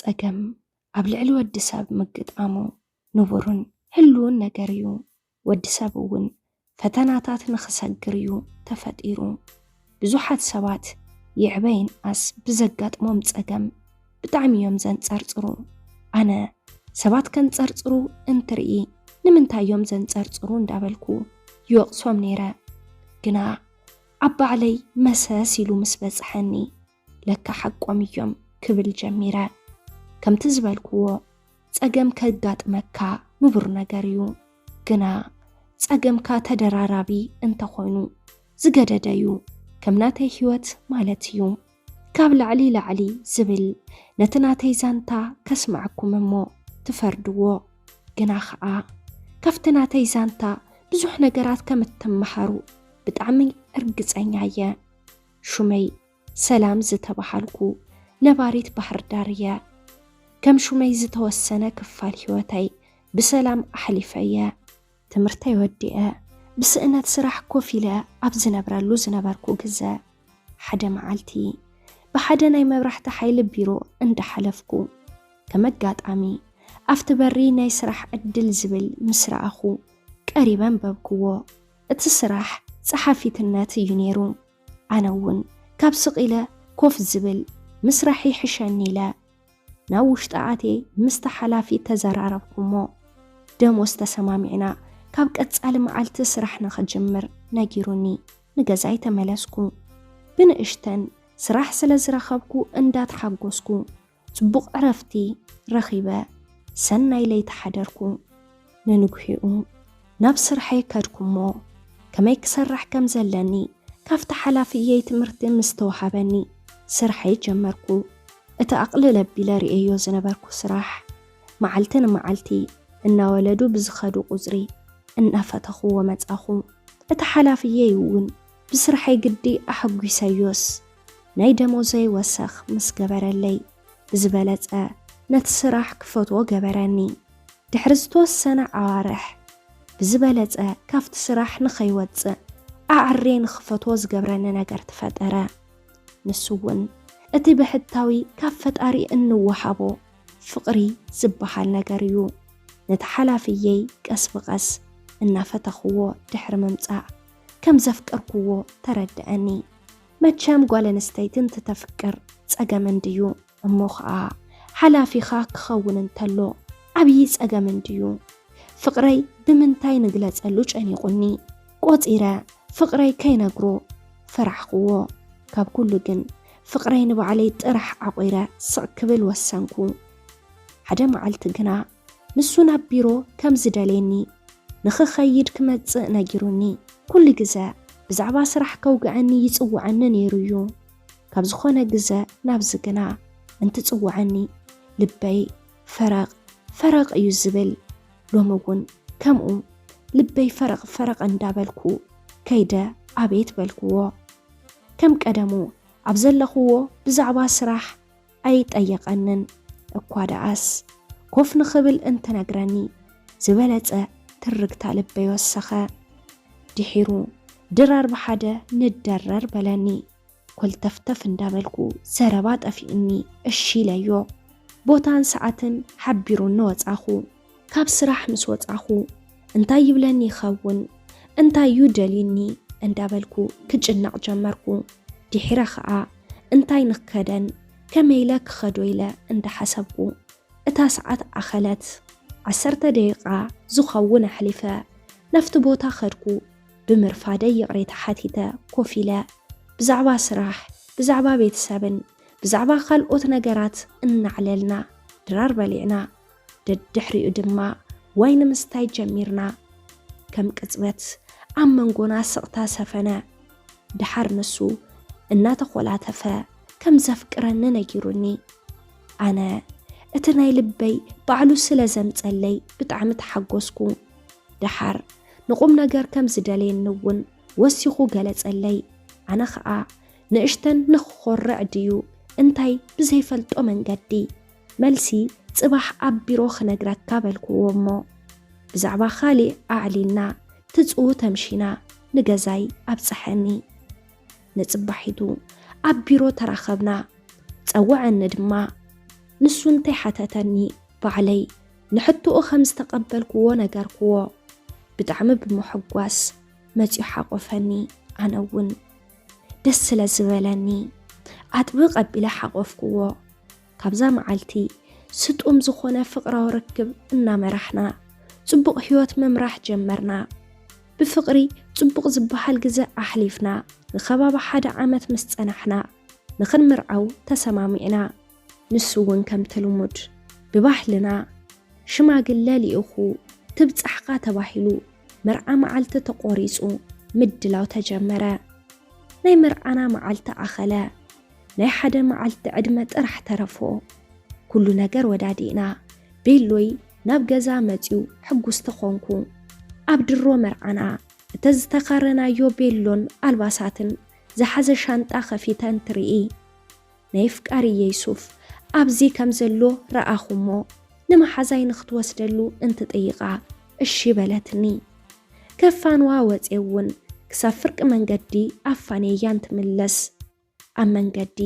ፀገም ኣብ ልዕሊ ወዲ ሰብ ምግጣሙ ንቡርን ህልውን ነገር እዩ። ወዲ ሰብ እውን ፈተናታት ንኽሰግር እዩ ተፈጢሩ። ብዙሓት ሰባት ይዕበይን ኣስ ብዘጋጥሞም ፀገም ብጣዕሚ እዮም ዘንፀርፅሩ። ኣነ ሰባት ከንፀርፅሩ እንትርኢ ንምንታይ እዮም ዘንፀርፅሩ እንዳበልኩ ይወቕሶም ነይረ። ግና ኣብ ባዕለይ መሰስ ኢሉ ምስ በፅሐኒ ለካ ሓቆም እዮም ክብል ጀሚረ። ከምቲ ዝበልክዎ ፀገም ከጋጥመካ ንቡር ነገር እዩ። ግና ፀገምካ ተደራራቢ እንተኾይኑ ዝገደደ እዩ። ከም ናተይ ህይወት ማለት እዩ። ካብ ላዕሊ ላዕሊ ዝብል ነቲ ናተይ ዛንታ ከስማዓኩም እሞ ትፈርድዎ። ግና ከዓ ካብቲ ናተይ ዛንታ ብዙሕ ነገራት ከም እትመሃሩ ብጣዕሚ እርግፀኛ እየ። ሹመይ ሰላም ዝተባሃልኩ ነባሪት ባህር ዳር እየ። ከም ሹመይ ዝተወሰነ ክፋል ህይወተይ ብሰላም ኣሕሊፈ እየ። ትምህርተይ ወዲአ ብስእነት ስራሕ ኮፍ ኢለ ኣብ ዝነበርኩ ግዜ ሓደ መዓልቲ ብሓደ ናይ መብራህቲ ሓይሊ ቢሮ እንዳሓለፍኩ ከም ኣጋጣሚ ኣብቲ በሪ ናይ ስራሕ ዕድል ዝብል ምስ ረኣኹ ቀሪበ አንበብክዎ። እቲ ስራሕ ፀሓፊትነት እዩ ነይሩ። ኣነ እውን ካብ ስቕ ኢለ ኮፍ ዝብል ምስራሕ ይሕሸኒ ኢለ ናብ ውሽጢ ኣትየ ምስቲ ሓላፊ ተዘራረብኩ እሞ ደሞዝ ተሰማሚዕና ካብ ቀፃሊ መዓልቲ ስራሕ ንኽጅምር ነጊሩኒ ንገዛይ ተመለስኩ። ብንእሽተን ስራሕ ስለ ዝረኸብኩ እንዳተሓጎስኩ ፅቡቕ ዕረፍቲ ረኺበ ሰናይ ለይቲ ሓደርኩ። ንንጉሒኡ ናብ ስርሐይ ከድኩ እሞ ከመይ ክሰርሕ ከም ዘለኒ ካብቲ ሓላፊየይ ትምህርቲ ምስ ተዋሃበኒ ስርሐይ ጀመርኩ። እቲ ኣቕልል ኣቢለ ርእዮ ዝነበርኩ ስራሕ መዓልቲ ንመዓልቲ እናወለዱ ብዝኸዱ ቁፅሪ እናፈተኽዎ መጻኹ። እቲ ሓላፊየይ እውን ብስርሐይ ግዲ ኣሐጒሰዮስ ናይ ደሞዘይ ወሰኽ ምስ ገበረለይ ብዝበለፀ ነቲ ስራሕ ክፈትዎ ገበረኒ። ድሕሪ ዝተወሰነ ኣዋርሕ ብዝበለፀ ካብቲ ስራሕ ንኸይወፅእ ኣዕሬ ንኽፈትዎ ዝገብረኒ ነገር ተፈጠረ። ንሱ እውን እቲ ብሕታዊ ካብ ፈጣሪ እንወሃቦ ፍቕሪ ዝበሃል ነገር እዩ። ነቲ ሓላፊየይ ቀስ ብቐስ እናፈተኽዎ ድሕሪ ምምፃእ ከም ዘፍቀርክዎ ተረድአኒ። መቸም ጓል ኣንስተይቲ እንትተፍቅር ፀገም እንድዩ እሞ ከዓ ሓላፊኻ ክኸውን እንተሎ ዓብዪ ፀገም እንድዩ። ፍቕረይ ብምንታይ ንግለፀሉ ጨኒቁኒ ቆፂረ ፍቕረይ ከይነግሮ ፈራሕክዎ። ካብ ኩሉ ግን ፍቕረይ ንባዕለይ ጥራሕ ዓቑረ ስቕ ክብል ወሰንኩ። ሓደ መዓልቲ ግና ንሱ ናብ ቢሮ ከም ዝደለየኒ ንኽኸይድ ክመፅእ ነጊሩኒ ኩሉ ግዜ ብዛዕባ ስራሕ ከውግዐኒ ይፅውዐኒ ነይሩ እዩ። ካብ ዝኾነ ግዜ ናብዚ ግና እንትፅውዐኒ ልበይ ፈረቕ እዩ ዝብል። ሎሚ እውን ከምኡ ልበይ ፈረቕ እንዳበልኩ ከይደ ኣቤት በልክዎ። ከም ቀደሙ ኣብ ዘለኽዎ ብዛዕባ ስራሕ ኣይጠየቐንን እኳ ደኣስ ኮፍ ንኽብል እንትነግረኒ ዝበለፀ ትርግታ ልበይ ወሰኸ። ድሒሩ ድራር ብሓደ ንደረር በለኒ። ኮልተፍተፍ እንዳበልኩ ዘረባ ጠፊኡኒ እሺ ኢለዮ። ቦታን ሰዓትን ሓቢሩኒ ወፃኹ። ካብ ስራሕ ምስ ወፃኹ እንታይ ይብለኒ ይኸውን እንታይ እዩ ደልዩኒ እንዳበልኩ ክጭናቕ ጀመርኩ። ድሒረ ከዓ እንታይ ንከደን ከመይለ ክኸዶ ኢለ እንዳሓሰብኩ እታ ሰዓት ኣኸለት 10 ደቂቓ ዝኸውን ኣሕሊፈ። ናፍቲ ቦታ ኸድኩ። ብምርፋደይ ይቕሬታ ሓቲተ ኮፍ ኢለ ብዛዕባ ስራሕ ብዛዕባ ቤተሰብን ብዛዕባ ካልኦት ነገራት እናዕለልና ድራር በሊዕና ድሕሪኡ ድማ ዋይን ምስታይ ጀሚርና። ከም ቅፅበት ኣብ መንጎና ስቕታ ሰፈነ። ድሓር ንሱ እናተኾላተፈ ከም ዘፍቅረኒ ነጊሩኒ። ኣነ እቲ ናይ ልበይ ባዕሉ ስለ ዘምፀለይ ብጣዕሚ ተሓጎስኩ። ድሓር ንቁም ነገር ከም ዝደለየኒ እውን ወሲኹ ገለፀለይ። ኣነ ከዓ ንእሽተን ንኽኾርዕ ድዩ እንታይ ብዘይፈልጦ መንገዲ መልሲ ጽባሕ ኣብ ቢሮ ክነግረካ በልክዎ እሞ ብዛዕባ ካሊእ ኣዕሊልና ትፅኡ ተምሺና ንገዛይ ኣብፅሐኒ። ንጽባሒቱ ኣብ ቢሮ ተራኸብና። ፀውዐኒ ድማ ንሱ እንታይ ሓተተኒ ባዕለይ ንሕትኡ ከም ዝተቐበልክዎ ነገርክዎ ብጣዕሚ ብምሕጓስ መፂኡ ሓቆፈኒ ኣነ እውን ደስ ስለ ዝበለኒ ኣጥብቕ ኣቢለ ሓቆፍክዎ ካብዛ መዓልቲ ስጡም ዝኾነ ፍቕራዊ ርክብ እናመራሕና ጽቡቕ ህይወት ምምራሕ ጀመርና ብፍቕሪ ጽቡቕ ዝበሃል ግዜ ኣሕሊፍና ንኸባቢ 1 ዓመት ምስ ፀናሕና ንኽንምርዓው ተሰማሚዕና ንሱ እውን ከምቲ ልሙድ ብባህልና ሽማግለ ሊኢኹ ትብጻሕካ ተባሂሉ መርዓ መዓልቲ ተቆሪጹ ምድላው ተጀመረ ናይ መርዓና መዓልቲ ኣኸለ ናይ ሓደ መዓልቲ ዕድመ ጥራሕ ተረፎ ኩሉ ነገር ወዳዲእና ቤሎይ ናብ ገዛ መፂኡ ሕጉስ ተኾንኩ ኣብ ድሮ መርዓና እተ ዝተኻረናዮ ቤሎን ኣልባሳትን ዝሓዘ ሻንጣ ኸፊተን ትርኢ ናይ ፍቃሪ የሱፍ ኣብዚ ከም ዘሎ ረኣኹሞ ንመሓዛይ ንኽትወስደሉ እንትጠይቓ እሺ በለትኒ ከፋንዋ ወፄውን ክሳብ ፍርቂ መንገዲ ኣፋነያን ትምለስ ኣብ መንገዲ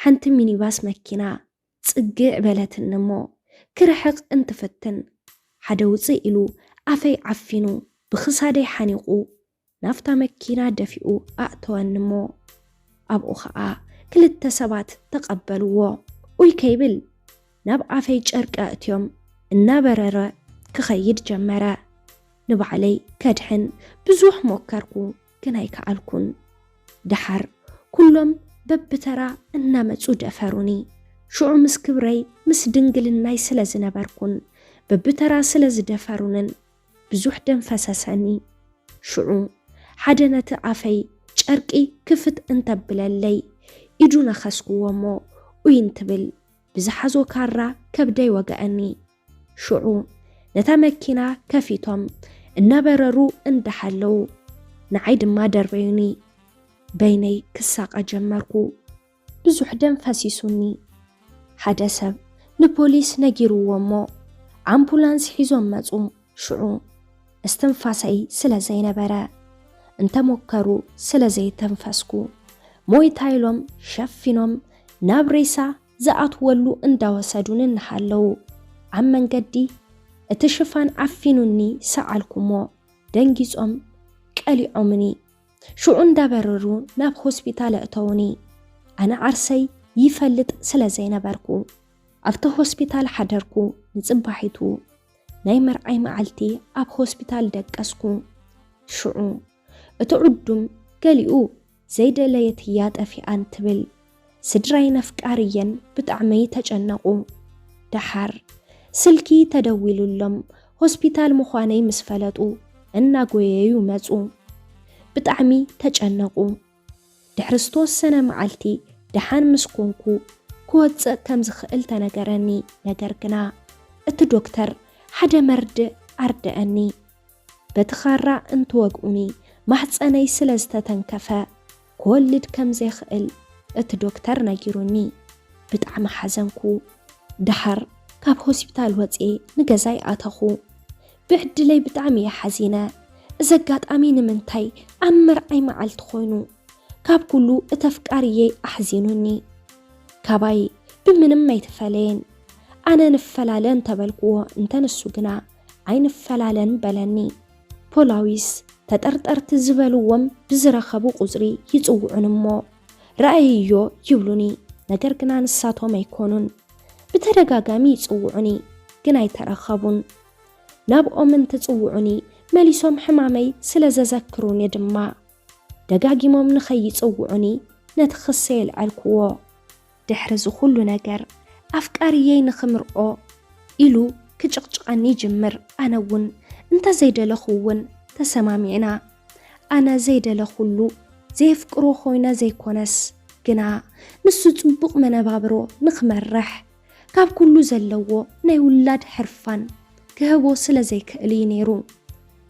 ሓንቲ ሚኒባስ መኪና ጽግዕ በለትን እሞ ክርሕቕ እንትፍትን ሓደ ውፅእ ኢሉ ኣፈይ ዓፊኑ ብኽሳደይ ሓኒቑ ናፍታ መኪና ደፊኡ ኣእተወኒ እሞ ኣብኡ ኸዓ ክልተ ሰባት ተቐበልዎ ኡይ ከይብል ናብ ኣፈይ ጨርቂ ኣእትዮም እናበረረ ክኸይድ ጀመረ ንባዕለይ ከድሕን ብዙሕ ሞከርኩ ግን ኣይከኣልኩን ድሓር ኩሎም በብተራ እናመፁ ደፈሩኒ ሽዑ ምስ ክብረይ ምስ ድንግልናይ ስለ ዝነበርኩን በብተራ ስለ ዝደፈሩንን ብዙሕ ደም ፈሰሰኒ ሽዑ ሓደ ነቲ ኣፈይ ጨርቂ ክፍት እንተብለለይ ኢዱ ነኸስክዎ እሞ ኡይ እንትብል ብዝሓዞ ካራ ከብደይ ወገአኒ ሽዑ ነታ መኪና ከፊቶም እናበረሩ እንዳሓለው ንዓይ ድማ ደርበዩኒ በይነይ ክሳቐ ጀመርኩ ብዙሕ ደም ፈሲሱኒ ሓደ ሰብ ንፖሊስ ነጊርዎ እሞ ኣምቡላንስ ሒዞም መፁ ሽዑ እስትንፋሰይ ስለ ዘይነበረ እንተሞከሩ ስለ ዘይተንፈስኩ ሞይታይሎም ሸፊኖም ናብ ሬሳ ዝኣትወሉ እንዳወሰዱን እንሃለው ኣብ መንገዲ እቲ ሽፋን ዓፊኑኒ ሰዓልኩሞ ደንጊጾም ቀሊዖምኒ ሽዑ እንዳበረሩ ናብ ሆስፒታል እተውኒ ኣነ ዓርሰይ ይፈልጥ ስለ ዘይነበርኩ ኣብቲ ሆስፒታል ሓደርኩ ንጽባሒቱ ናይ መርዓይ መዓልቲ ኣብ ሆስፒታል ደቀስኩ ሽዑ እቲ ዕዱም ገሊኡ ዘይደለየት እያ ጠፊኣን ትብል ስድራይ ነፍቃርየን ብጣዕመይ ተጨነቁ ድሓር ስልኪ ተደዊሉሎም ሆስፒታል ምዃነይ ምስ ፈለጡ እናጎየዩ መፁ ብጣዕሚ ተጨነቁ ድሕሪ ዝተወሰነ መዓልቲ ድሓን ምስ ኮንኩ ክወፅእ ከም ዝኽእል ተነገረኒ ነገር ግና እቲ ዶክተር ሓደ መርድእ ኣርድአኒ በቲ ኻራ እንትወግኡኒ ማሕፀነይ ስለ ዝተተንከፈ ክወልድ ከም ዘይኽእል እቲ ዶክተር ነጊሩኒ ብጣዕሚ ሓዘንኩ ድሓር ካብ ሆስፒታል ወፅኤ ንገዛይ ኣተኹ ብዕድለይ ብጣዕሚ እየ ሓዚነ እዚ ኣጋጣሚ ንምንታይ ኣብ መርዓይ መዓልቲ ኮይኑ ካብ ኩሉ እተፍቃርየይ ኣሕዚኑኒ ካባይ ብምንም ኣይትፈለየን ኣነ ንፈላለን ተበልክዎ እንተንሱ ግና ኣይንፈላለን በለኒ ፖላዊስ ተጠርጠርቲ ዝበልዎም ብዝረኸቡ ቁፅሪ ይጽውዑን እሞ ረአይዮ ይብሉኒ ነገር ግና ንሳቶም ኣይኮኑን ብተደጋጋሚ ይጽውዑኒ ግን ኣይተረኸቡን ናብኦም እንትጽውዑኒ መሊሶም ሕማመይ ስለ ዘዘክሩኒ ድማ ደጋጊሞም ንኸይጽውዑኒ ነቲ ክሰ የልዓልክዎ ድሕሪ ዝኹሉ ነገር ኣፍቃርየይ ንኽምርዖ ኢሉ ክጭቕጭቐኒ ጅምር ኣነ እውን እንተዘይደለኹውን ተሰማሚዕና ኣነ ዘይደለኹሉ ዘይፍቅሮ ኾይነ ዘይኮነስ ግና ንሱ ጽቡቕ መነባብሮ ንኽመርሕ ካብ ኩሉ ዘለዎ ናይ ውላድ ሕርፋን ክህቦ ስለ ዘይክእል ነይሩ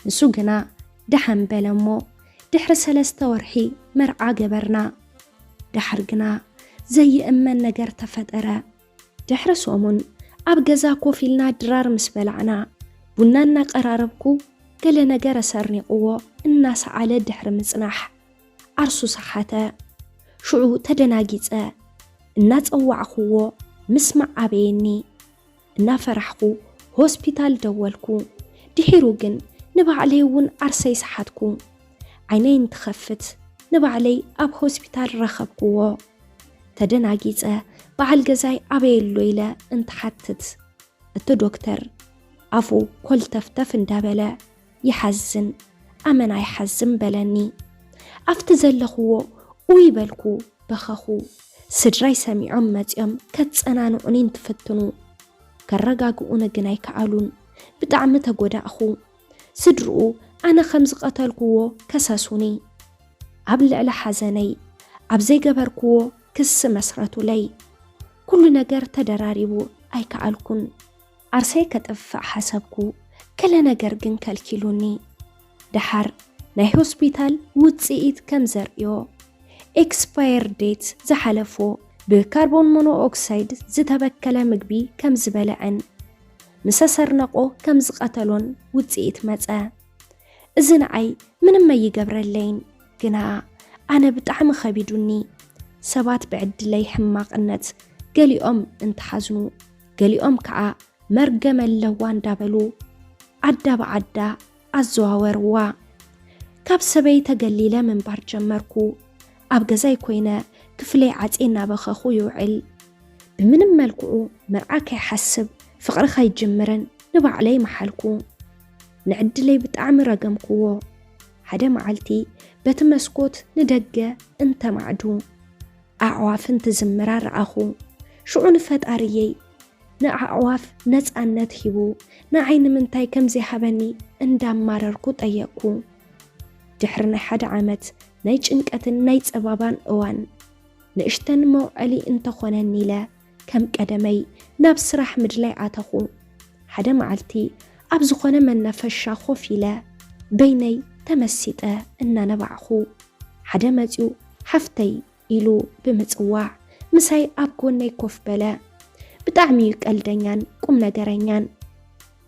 ንሱ ግና ድሓን በለሞ ድሕሪ 3 ወርሒ መርዓ ገበርና ድሕር ግና ዘይእመን ነገር ተፈጠረ ድሕሪ ሰሙን ኣብ ገዛ ኮፍ ኢልና ድራር ምስ በላዕና ቡና እናቀራረብኩ ገለ ነገር ኣሰርኒቕዎ እናሰዓለ ድሕሪ ምጽናሕ ዓርሱ ሰሓተ ሽዑ ተደናጊጸ እናጸዋዕኽዎ مسمع عبيني نافرحكو هوسبيتال دولكو دحيرو جن نبعلي ون عرسي صحتكو عينين تخفت نبعلي أب هوسبيتال رخبكو تدناجيزة بعل جزاي عبي الليلة انت حتت الدكتور عفو كل تفتف اندابلا يحزن أمنا يحزن بلني أفتزلخو ويبلكو بخخو سدراي سميعهم متيم كتسأنانو عنين تفتنو كالرقاقو نجناي كعالون بتعم تقود أخو سدرو أنا خمس قتلكو كساسوني عبل على حزني عبزي قبركو كس مسرتو لي كل نجار تدراريبو أي كعالكن عرسي كتفع حسبكو كلا نجار جن كالكيلوني دحر ناي هوسبيتال وتسيئت كم زرقيو expire date زحلفو بكربون مونوكسيد زتبكلا مقبي كم زبلعن مسسر نقو كم زقتلون وتسيئت مزا إذن عي من ما يقبر اللين قنا أنا بتعم خبيدوني سبات بعد لي حماق النت قالي انتحزنو قالي كعا مرقم اللوان دابلو عدا بعدا الزواور وا كاب سبيتا قليلة من بار جمركو أبقى زي كوينة كفلي عاتينا بخاخو يوعل بمن ملكو مرعاك يحسب فقر خاي جمرن نبع علي محلكو نعد لي بتعم رقمكو حدا معلتي بتمسكوت ندقة انت معدو أعواف انت زمرار أخو شعون فتاريي نعواف نتعنت هبو نعين من تاي كم زي حبني اندام مارركو تأيكو دحرنا حد عامت نايج انكتن نايت أبابان اوان نشتن موعلي انت خونني لا كم قدمي نابس راح مدلي عاتخو حدا معلتي أبزو خونه من نفشا خوفي لا بيني تمسيته إنا نبعخو حدا متيو حفتي إلو بمتقواع مساي أبكون نيكوف بلا بتعمي قلدنيان قم نقرنيان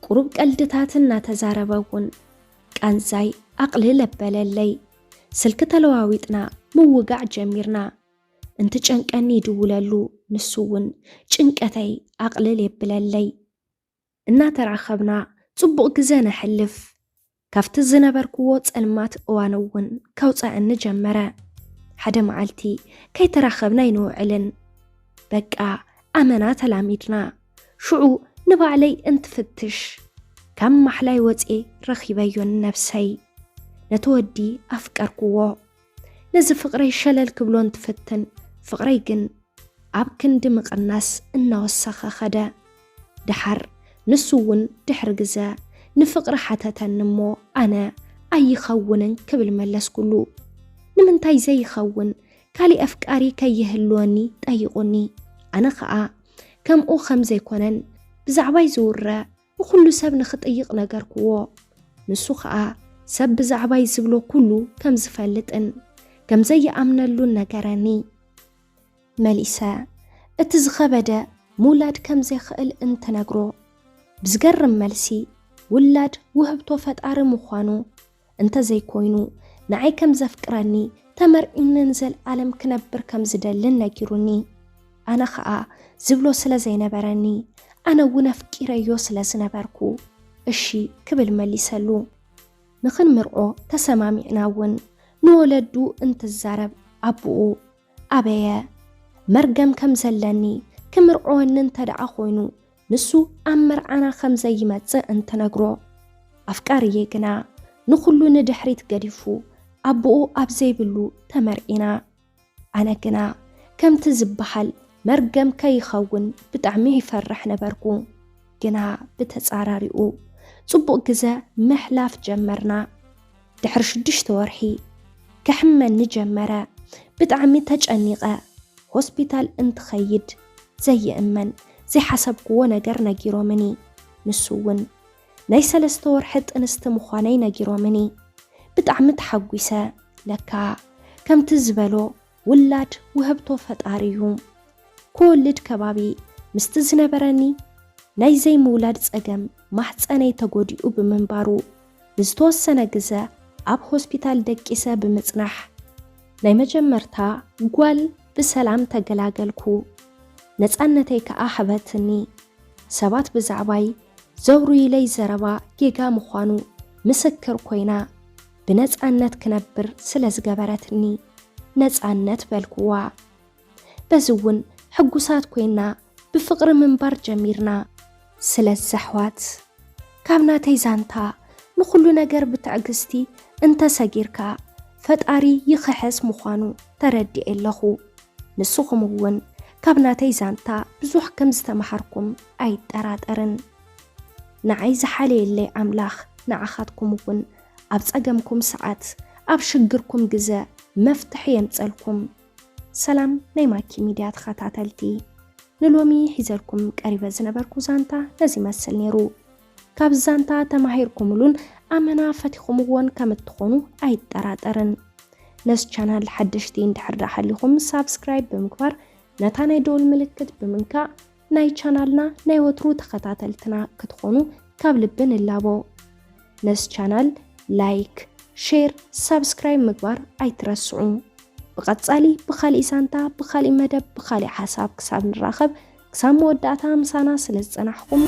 قروب قلدتاتنا تزاربون كان زي أقل لبلالي سلك تلواويتنا موقع جميرنا انت جنك أني دولالو نسوون جنك أتي أقل لبلالي إنا ترعخبنا صبق جزانا حلف كافت الزنبركو المات اوانوون كوصا نجمرا حدا معلتي كي ترخبنا ينوعلن بقى امانات العميدنا شعو نبا علي انت فتش كم محلاي وطئي رخيبيون نفسي نتودي افكاركو نزي فقري شلل كبلون تفتن فقري جن عبكن دمق الناس انه السخة خدا دحر نسوون دحر جزا نفقر حتى تنمو أنا أي خونن كبل ملس كلو نمنتاي زي خون كالي أفكاري كي يهلوني تأيقوني أنا خاء كم أو خمزي كونن بزعباي زورة وكل سب نخط أيق نقركو نسو خاء سب بزعباي زبلو كلو كم زفلتن كم زي أمنلو نقراني مليسا اتزغبدا مولاد كم زي خقل انت نقرو بزقرم ملسي ولاد وهبتو فتقار مخوانو انت زي كوينو نعي كم زفكراني تمر إن ننزل عالم كنبر كم زدلن نجروني أنا خاء زبلو سلا زي نبراني أنا ونفكير يوصل زنبركو الشي كبل ملي سلو نخن مرعو تسمامي ناون نولدو انت الزارب أبو أبايا مرقم كم زلاني كمرعو ان انت دعا خوينو نسو أمر أنا خمزة يمتز انت نقرو أفكاري يقنا نخلو ندحريت قريفو أبو أبزي بلو تمرئنا أنا قنا كم تزبحل مرقم كي خون بتعميه فرح نبركو قنا بتسعراريو صبو قزا محلاف جمرنا دحرش دش تورحي كحمن نجمرا بتعمي تجأنيقا هوسبيتال انت خيد زي أمن زي حسب قوة نجرنا جيرومني نسوون نيسا لستورحت انستمخواني نجيرومني بتعمد حقوسا لكا كم تزبلو ولاد وهبتو فتاريهم كولد كبابي مستزنبرني ناي زي مولاد سأقم محتساني تقوديو بمنبارو بزتوسنا قزا أب هوسبيتال دكيسا بمصنح ناي مجمرتا قوال بسلام تقلاقلكو ነፃነተይ ከኣ ሕበትኒ ሰባት ብዛዕባይ ዘውሩ ኢለይ ዘረባ ጌጋ ምዃኑ ምስክር ኮይና ብነፃነት ክነብር ስለ ዝገበረትኒ ነፃነት በልክዋ በዝውን ሕጉሳት ኮይና ብፍቕሪ ምንባር ጀሚርና ስለዚ ኣሕዋት ካብ ናተይ ዛንታ ንኹሉ ነገር ብትዕግስቲ እንተሰጊርካ ፈጣሪ ይኽሕስ ምዃኑ ተረዲእ ኣለኹ ንስኹም እውን ካብ ናተይ ዛንታ ብዙሕ ከም ዝተመሃርኩም ኣይጠራጠርን ንዓይ ዝሓለየለይ ኣምላኽ ንዓኻትኩም እውን ኣብ ፀገምኩም ሰዓት ኣብ ሽግርኩም ግዜ መፍትሒ የምፀልኩም ሰላም ናይ ማኪ ሚድያ ተኸታተልቲ ንሎሚ ሒዘልኩም ቀሪበ ዝነበርኩ ዛንታ ነዚ መስል ነይሩ ካብ ዛንታ ተማሂርኩምሉን ኣመና ፈቲኹም እውን ከም እትኾኑ ኣይጠራጠርን ነስ ቻናል ሓድሽቲ እንድሕር ሓሊኹም ሳብስክራይብ ብምግባር ነታ ናይ ደወል ምልክት ብምንካእ ናይ ቻናልና ናይ ወትሩ ተኸታተልትና ክትኾኑ ካብ ልብን እላቦ ነስ ቻናል ላይክ ሼር ሳብስክራይብ ምግባር ኣይትረስዑ ብቐጻሊ ብኻልእ ዛንታ ብኻልእ መደብ ብኻልእ ሓሳብ ክሳብ ንራኸብ ክሳብ መወዳእታ ምሳና ስለ ዝጸናሕኩም